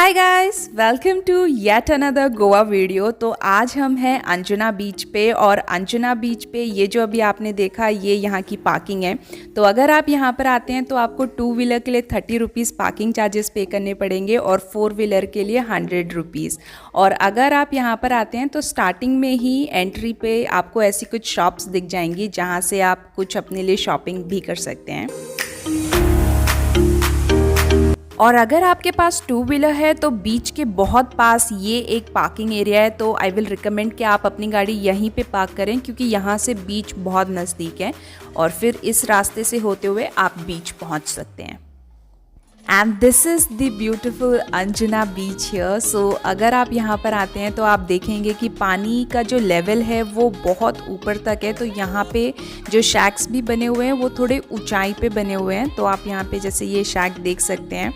Hi guys, welcome to yet another Goa video. तो आज हम हैं अंजुना बीच पे और अंजुना बीच पे ये जो अभी आपने देखा ये यहाँ की पार्किंग है। तो अगर आप यहाँ पर आते हैं तो आपको 2 व्हीलर के लिए 30 रुपीज़ पार्किंग चार्जेस पे करने पड़ेंगे और 4 व्हीलर के लिए 100 रुपीज़। और अगर आप यहाँ पर आते हैं तो स्टार्टिंग में ही एंट्री पे आपको ऐसी कुछ शॉप्स दिख जाएंगी जहाँ से आप कुछ अपने लिए शॉपिंग भी कर सकते हैं। और अगर आपके पास 2 व्हीलर है तो बीच के बहुत पास ये एक पार्किंग एरिया है, तो आई विल रिकमेंड कि आप अपनी गाड़ी यहीं पे पार्क करें क्योंकि यहाँ से बीच बहुत नज़दीक है और फिर इस रास्ते से होते हुए आप बीच पहुँच सकते हैं। And this is the beautiful Anjuna beach here. So अगर आप यहाँ पर आते हैं तो आप देखेंगे कि पानी का जो लेवल है वो बहुत ऊपर तक है। तो यहाँ पे जो शैक्स भी बने हुए हैं वो थोड़े ऊंचाई पे बने हुए हैं। तो आप यहाँ पे जैसे ये शैक देख सकते हैं,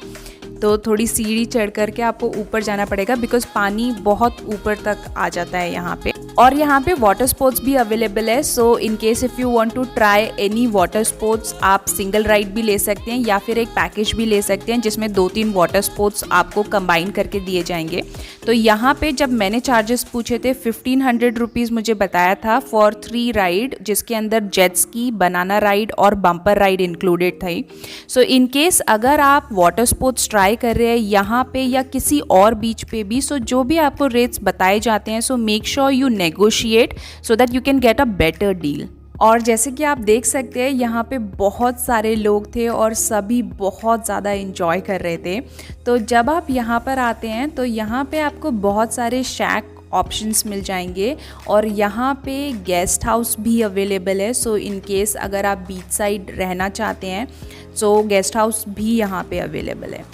तो थोड़ी सीढ़ी चढ़ करके आपको ऊपर जाना पड़ेगा बिकॉज पानी बहुत ऊपर तक आ जाता है यहाँ पे। और यहाँ पे वाटर स्पोर्ट्स भी अवेलेबल है। So in case if you want to try any water sports, आप सिंगल राइड भी ले सकते हैं या फिर एक पैकेज भी ले सकते हैं जिसमें 2-3 वाटर स्पोर्ट्स आपको कंबाइन करके दिए जाएंगे। तो यहाँ पे जब मैंने चार्जेस पूछे थे 1500 रुपीज़ मुझे बताया था फॉर 3 राइड, जिसके अंदर जेट स्की, बनाना राइड और बम्पर राइड इंक्लूडेड थी। सो इन केस अगर आप वाटर स्पोर्ट्स ट्राई कर रहे हैं यहाँ पे या किसी और बीच पे भी, सो जो भी आपको रेट्स बताए जाते हैं, so make sure you negotiate so that you can get a better deal. और जैसे कि आप देख सकते हैं यहाँ पे बहुत सारे लोग थे और सभी बहुत ज़्यादा एंजॉय कर रहे थे। तो जब आप यहाँ पर आते हैं तो यहाँ पे आपको बहुत सारे शैक ऑप्शंस मिल जाएंगे और यहाँ पे गेस्ट हाउस भी अवेलेबल है। सो इन केस अगर आप बीच साइड रहना चाहते हैं सो गेस्ट हाउस भी यहाँ पे अवेलेबल है।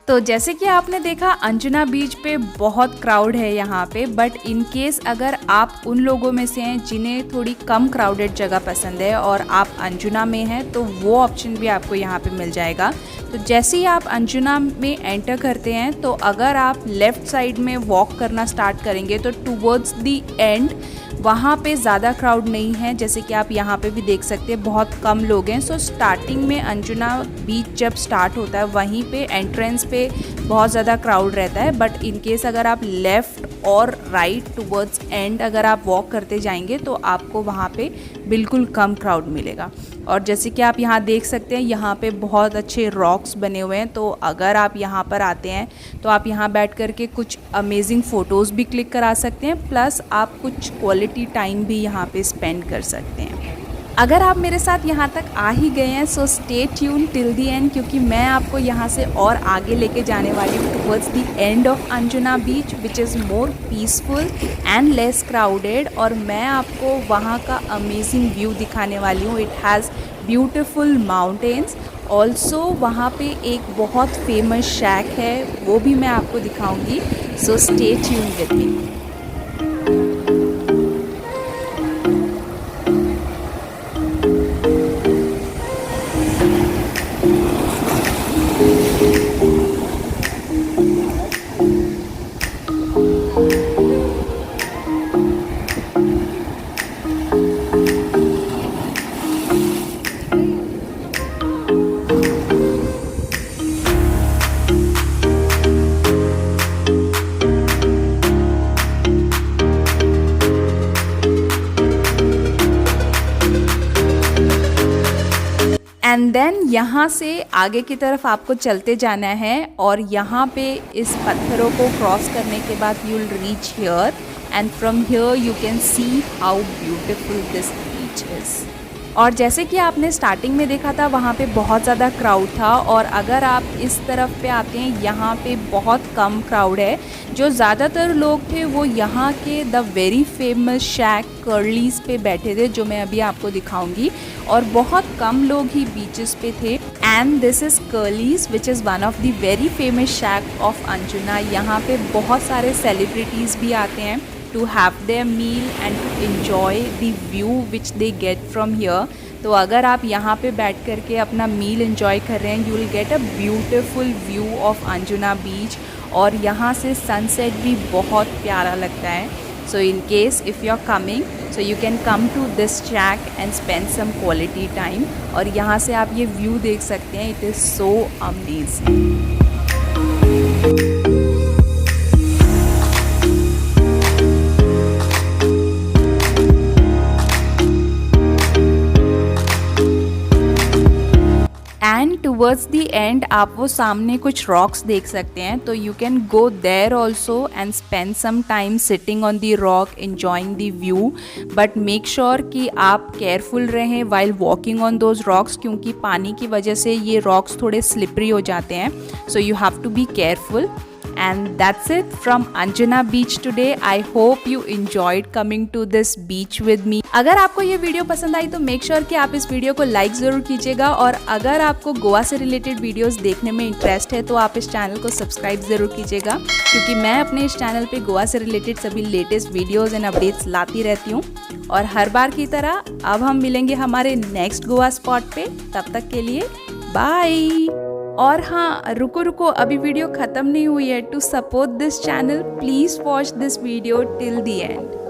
तो जैसे कि आपने देखा अंजुना बीच पे बहुत क्राउड है यहाँ पे, बट इन केस अगर आप उन लोगों में से हैं जिन्हें थोड़ी कम क्राउडेड जगह पसंद है और आप अंजुना में हैं तो वो ऑप्शन भी आपको यहाँ पे मिल जाएगा। तो जैसे ही आप अंजुना में एंटर करते हैं तो अगर आप लेफ़्ट साइड में वॉक करना स्टार्ट करेंगे तो टूवर्ड्स दी एंड वहाँ पे ज़्यादा क्राउड नहीं है। जैसे कि आप यहाँ पे भी देख सकते हैं बहुत कम लोग हैं। सो स्टार्टिंग में अंजुना बीच जब स्टार्ट होता है वहीं पे एंट्रेंस पे बहुत ज़्यादा क्राउड रहता है, बट इन केस अगर आप लेफ़्ट और राइट टुवर्ड्स एंड अगर आप वॉक करते जाएंगे तो आपको वहाँ पे बिल्कुल कम क्राउड मिलेगा। और जैसे कि आप यहाँ देख सकते हैं यहाँ पे बहुत अच्छे रॉक्स बने हुए हैं। तो अगर आप यहाँ पर आते हैं तो आप यहाँ बैठ कर के कुछ अमेजिंग फ़ोटोज़ भी क्लिक करा सकते हैं, प्लस आप कुछ क्वालिटी टाइम भी यहाँ पे स्पेंड कर सकते हैं। अगर आप मेरे साथ यहाँ तक आ ही गए हैं सो stay tune till the and, क्योंकि मैं आपको यहाँ से और आगे लेके जाने वाली हूँ towards the end of Anjuna beach which is more peaceful and less crowded. और मैं आपको वहाँ का अमेजिंग व्यू दिखाने वाली हूँ। It has beautiful mountains. Also वहाँ पे एक बहुत फेमस शैक है, वो भी मैं आपको दिखाऊँगी। So stay tuned with me. And then यहाँ से आगे की तरफ आपको चलते जाना है और यहाँ पे इस पत्थरों को क्रॉस करने के बाद you will reach here and from here you can see how beautiful this beach is. और जैसे कि आपने स्टार्टिंग में देखा था वहाँ पे बहुत ज़्यादा क्राउड था और अगर आप इस तरफ पे आते हैं यहाँ पे बहुत कम क्राउड है। जो ज़्यादातर लोग थे वो यहाँ के द वेरी फेमस शैक कर्लीज़ पे बैठे थे, जो मैं अभी आपको दिखाऊंगी, और बहुत कम लोग ही बीचेस पे थे। And this is Curlies which is one of the very famous shack of Anjuna. यहाँ पे बहुत सारे सेलिब्रिटीज़ भी आते हैं to have their meal and to enjoy the view which they get from here. तो अगर आप यहाँ पे बैठ कर के अपना मील एंजॉय कर रहे हैं, you will get a beautiful view of Anjuna beach. और यहाँ से सनसेट भी बहुत प्यारा लगता है। So in case if you are coming, so you can come to this track and spend some quality time. और यहाँ से आप ये व्यू देख सकते हैं, it is so amazing. And towards the end आप वो सामने कुछ रॉक्स देख सकते हैं, तो you can go there also and spend some time sitting on the rock enjoying the view. But make sure कि आप केयरफुल रहें while walking on those rocks, क्योंकि पानी की वजह से ये रॉक्स थोड़े स्लिपरी हो जाते हैं। So you have to be careful. And that's it from Anjuna Beach today. I hope you enjoyed coming to this beach with me. अगर आपको ये वीडियो पसंद आई तो मेक श्योर कि आप इस वीडियो को लाइक ज़रूर कीजिएगा। और अगर आपको गोवा से रिलेटेड वीडियोस देखने में इंटरेस्ट है तो आप इस चैनल को सब्सक्राइब ज़रूर कीजिएगा, क्योंकि मैं अपने इस चैनल पे गोवा से रिलेटेड सभी लेटेस्ट वीडियोज़ एंड अपडेट्स लाती रहती हूँ। और हर बार की तरह अब हम मिलेंगे हमारे नेक्स्ट गोवा स्पॉट पे। तब तक के लिए बाय। और हाँ, रुको अभी वीडियो ख़त्म नहीं हुई है। To support this channel please watch this video till the and.